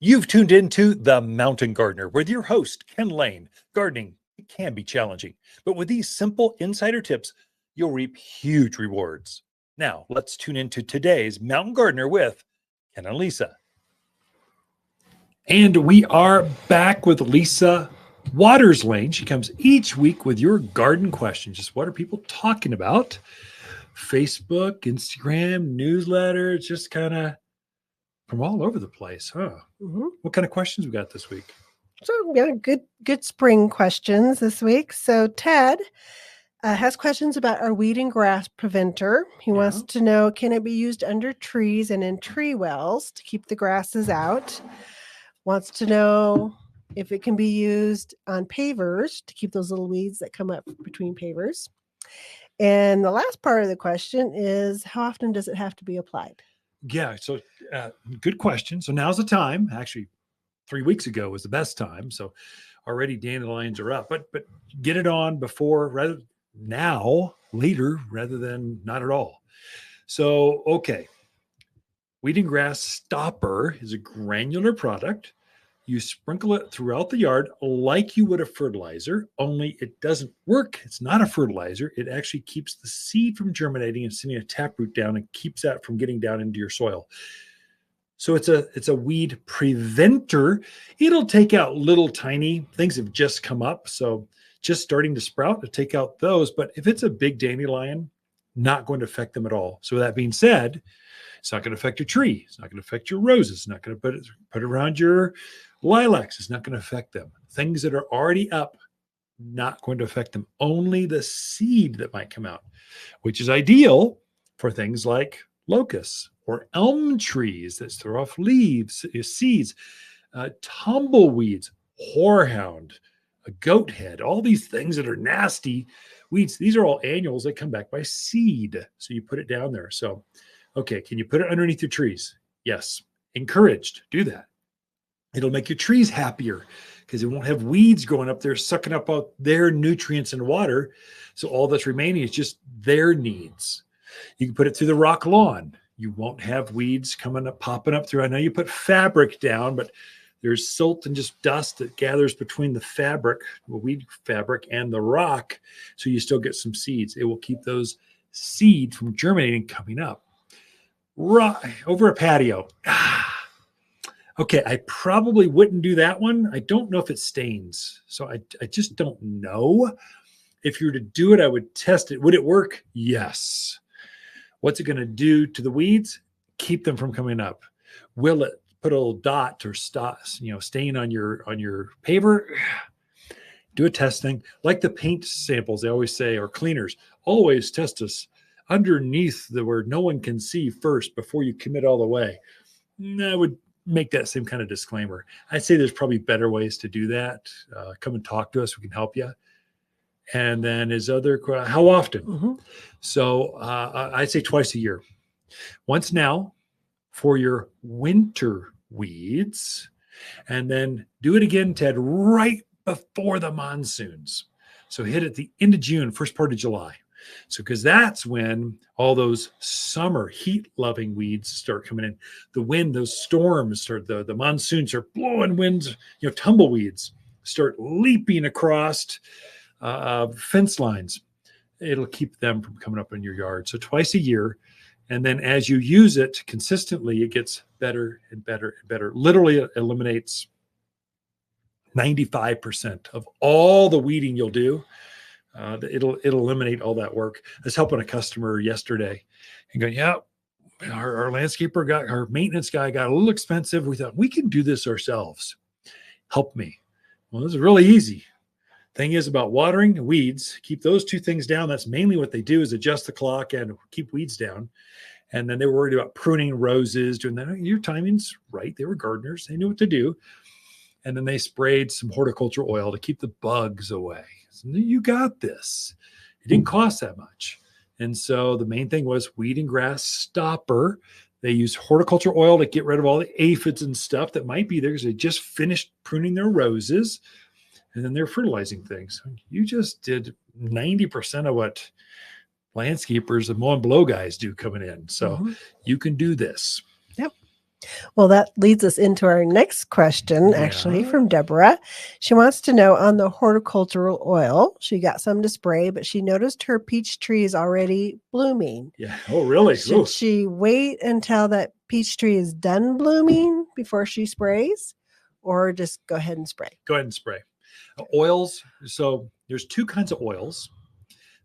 You've tuned into The Mountain Gardener with your host, Ken Lane. Gardening can be challenging, but with these simple insider tips, you'll reap huge rewards. Now, let's tune into today's Mountain Gardener with Ken and Lisa. And we are back with Lisa Watters-Lain. She comes each week with your garden questions. Just what are people talking about? Facebook, Instagram, newsletter, just kind of from all over the place, huh? Mm-hmm. What kind of questions we got this week? So yeah, good spring questions this week. So Ted has questions about our weed and grass preventer. He wants to know, can it be used under trees and in tree wells to keep the grasses out? Wants to know if it can be used on pavers to keep those little weeds that come up between pavers. And the last part of the question is, how often does it have to be applied? Yeah, so good question. So now's the time. Actually, 3 weeks ago was the best time. So already dandelions are up, but get it on before, rather now, later, rather than not at all. So, okay. Weed and grass stopper is a granular product. You sprinkle it throughout the yard like you would a fertilizer, only it doesn't work. It's not a fertilizer. It actually keeps the seed from germinating and sending a taproot down and keeps that from getting down into your soil. So it's a weed preventer. It'll take out little tiny things that have just come up. So just starting to sprout to take out those. But if it's a big dandelion, not going to affect them at all. So that being said, it's not going to affect your tree. It's not going to affect your roses. It's not going to put around your lilacs. It's not going to affect them. Things that are already up, not going to affect them. Only the seed that might come out, which is ideal for things like locusts or elm trees that throw off leaves, seeds, tumbleweeds, horehound, a goat head, all these things that are nasty weeds. These are all annuals that come back by seed. So you put it down there. So, okay, can you put it underneath your trees? Yes. Encouraged. Do that. It'll make your trees happier because it won't have weeds growing up there sucking up all their nutrients and water. So all that's remaining is just their needs. You can put it through the rock lawn. You won't have weeds coming up, popping up through. I know you put fabric down, but there's silt and just dust that gathers between the fabric, the weed fabric, and the rock. So you still get some seeds. It will keep those seeds from germinating coming up. Right over a patio. Okay, I probably wouldn't do that one. I don't know if it stains. So I just don't know. If you were to do it, I would test it. Would it work? Yes. What's it going to do to the weeds? Keep them from coming up. Will it put a little dot or stain on your paver? Do a testing. Like the paint samples, they always say, or cleaners, always test us underneath where no one can see first before you commit all the way. I would make that same kind of disclaimer. I'd say there's probably better ways to do that. Come and talk to us. We can help you. And then how often? Mm-hmm. So I'd say twice a year. Once now for your winter weeds, and then do it again, Ted, right before the monsoons. So hit it the end of June, first part of July. So because that's when all those summer heat-loving weeds start coming in. The wind, those storms start, the monsoons are blowing winds, tumbleweeds start leaping across fence lines. It'll keep them from coming up in your yard. So twice a year. And then as you use it consistently, it gets better and better and better. Literally it eliminates 95% of all the weeding you'll do. It'll eliminate all that work. I was helping a customer yesterday and going, yeah, our landscaper our maintenance guy got a little expensive. We thought we can do this ourselves. Help me. Well, this is really easy. Thing is about watering and weeds, keep those two things down. That's mainly what they do, is adjust the clock and keep weeds down. And then they were worried about pruning roses, doing that. Your timing's right. They were gardeners. They knew what to do. And then they sprayed some horticultural oil to keep the bugs away. So you got this. It didn't cost that much. And so the main thing was weed and grass stopper. They use horticultural oil to get rid of all the aphids and stuff that might be there because they just finished pruning their roses. And then they're fertilizing things. You just did 90% of what landscapers and mow and blow guys do coming in. So you can do this. Yep. Well, that leads us into our next question, actually, Yeah. from Deborah. She wants to know on the horticultural oil. She got some to spray, but she noticed her peach tree is already blooming. Yeah. Oh, really? Should Ooh. she wait until that peach tree is done blooming before she sprays, or just go ahead and spray? Go ahead and spray. Oils. So there's two kinds of oils.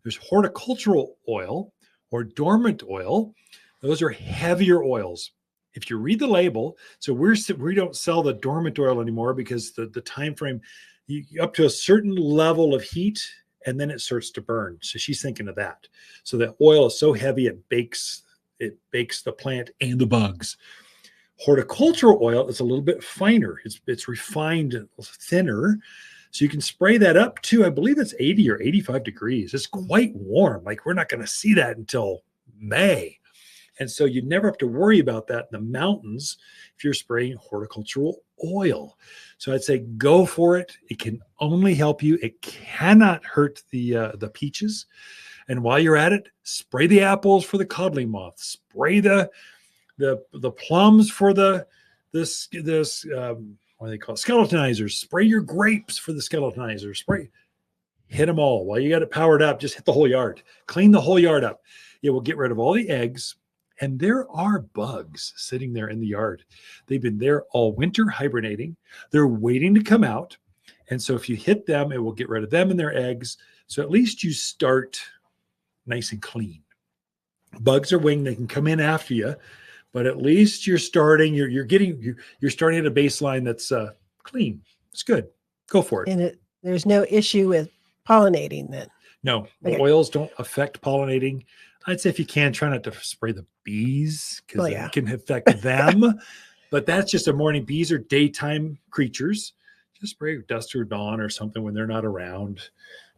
There's horticultural oil or dormant oil. Those are heavier oils. If you read the label, so we don't sell the dormant oil anymore because the time frame, up to a certain level of heat, and then it starts to burn. So she's thinking of that. So the oil is so heavy it bakes the plant and the bugs. Horticultural oil is a little bit finer. It's refined, thinner. So you can spray that up to, I believe it's 80 or 85 degrees. It's quite warm. Like we're not going to see that until May. And so you never have to worry about that in the mountains if you're spraying horticultural oil. So I'd say go for it. It can only help you. It cannot hurt the peaches. And while you're at it, spray the apples for the codling moth. Spray the plums for this what do they call it? Skeletonizers. Spray your grapes for the skeletonizers. Hit them all. While you got it powered up, just hit the whole yard. Clean the whole yard up. It will get rid of all the eggs. And there are bugs sitting there in the yard. They've been there all winter hibernating. They're waiting to come out. And so if you hit them, it will get rid of them and their eggs. So at least you start nice and clean. Bugs are winged. They can come in after you, but at least you're starting, you're starting at a baseline that's clean. It's good. Go for it. And there's no issue with pollinating then. No, Okay. Oils don't affect pollinating. I'd say if you can, try not to spray the bees because it can affect them. But that's just a morning. Bees are daytime creatures. Just spray dusk or dawn or something when they're not around,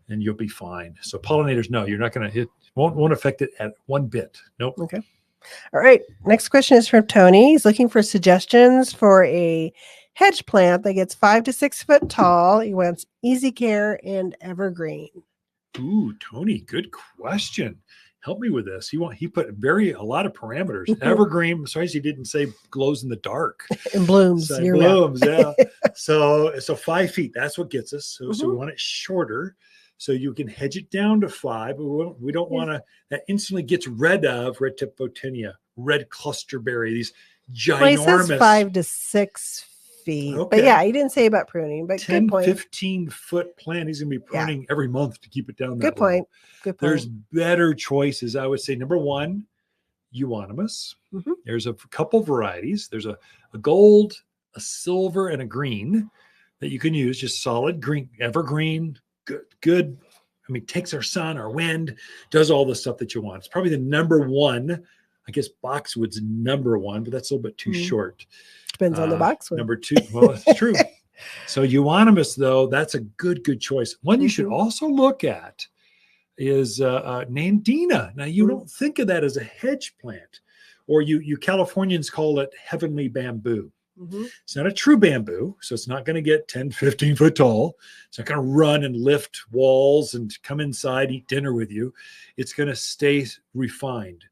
and you'll be fine. So pollinators, no, you're not going to hit. Won't affect it at one bit. Nope. Okay. All right. Next question is from Tony. He's looking for suggestions for a hedge plant that gets 5 to 6 foot tall. He wants easy care and evergreen. Ooh, Tony, good question. Help me with this. He put a lot of parameters. Evergreen. Sorry, he didn't say glows in the dark. And blooms. So blooms, yeah. So 5 feet. That's what gets us. So we want it shorter. So you can hedge it down to 5. But we don't want to. That instantly gets rid of red tip photinia, red clusterberry. These ginormous. Well, he says 5 to 6 feet. Okay. But yeah, he didn't say about pruning. But 10, good point. 15-foot plant. He's going to be pruning every month to keep it down. Good point. Good point. There's better choices. I would say number 1, euonymus. There's a couple varieties. There's a gold, a silver, and a green that you can use. Just solid green, evergreen. Good. I mean, takes our sun, our wind, does all the stuff that you want. It's probably the number 1. I guess boxwood's number 1, but that's a little bit too short. Depends on the boxwood. Number 2. Well, that's true. So euonymus, though, that's a good choice. One you should also look at is Nandina. Now, you don't think of that as a hedge plant, or you Californians call it heavenly bamboo. It's not a true bamboo, so it's not going to get 10, 15 foot tall. It's not going to run and lift walls and come inside, eat dinner with you. It's going to stay refined.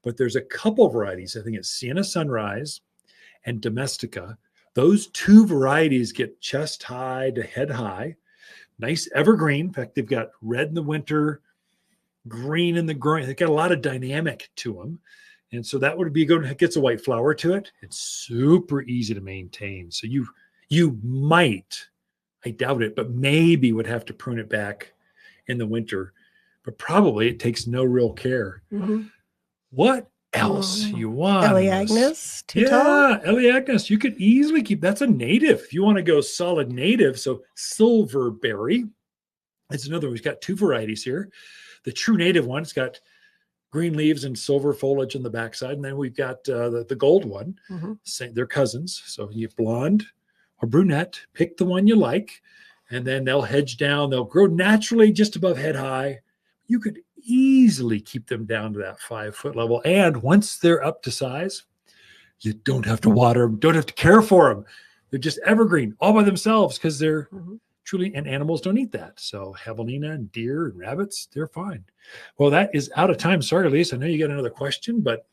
But there's a couple varieties. I think it's Sienna Sunrise and Domestica. Those 2 varieties get chest high to head high. Nice evergreen. In fact, they've got red in the winter, green in the growing. They've got a lot of dynamic to them. And so that would be good. It gets a white flower to it. It's super easy to maintain. So you might, I doubt it, but maybe would have to prune it back in the winter. But probably it takes no real care. What else you want? Elaeagnus, yeah, Elaeagnus. You could easily keep. That's a native. If you want to go solid native, so silverberry. It's another one. We've got 2 varieties here. The true native one, it's got green leaves and silver foliage on the backside, and then we've got the gold one. They're cousins. So you have blonde or brunette. Pick the one you like, and then they'll hedge down. They'll grow naturally just above head high. You could easily keep them down to that 5 foot level. And once they're up to size, you don't have to water them, don't have to care for them. They're just evergreen all by themselves because they're truly, and animals don't eat that. So javelina and deer and rabbits, they're fine. Well, that is out of time. Sorry, Lisa. I know you got another question, but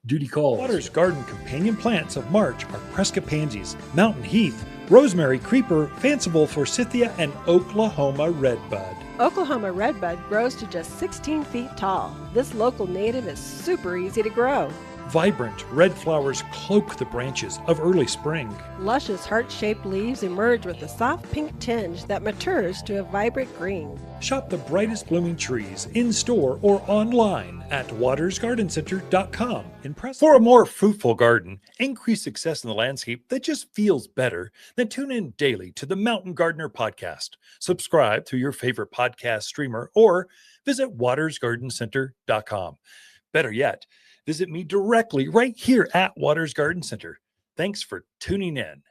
Duty calls. Watters Garden companion plants of March are Presca pansies, mountain heath, rosemary creeper, fanciful forsythia, and Oklahoma redbud. Oklahoma redbud grows to just 16 feet tall. This local native is super easy to grow. Vibrant red flowers cloak the branches of early spring. Luscious heart-shaped leaves emerge with a soft pink tinge that matures to a vibrant green. Shop the brightest blooming trees in-store or online at wattersgardencenter.com. For a more fruitful garden, increase success in the landscape that just feels better, then tune in daily to the Mountain Gardener podcast. Subscribe through your favorite podcast streamer or visit wattersgardencenter.com. Better yet, visit me directly right here at Watters Garden Center. Thanks for tuning in.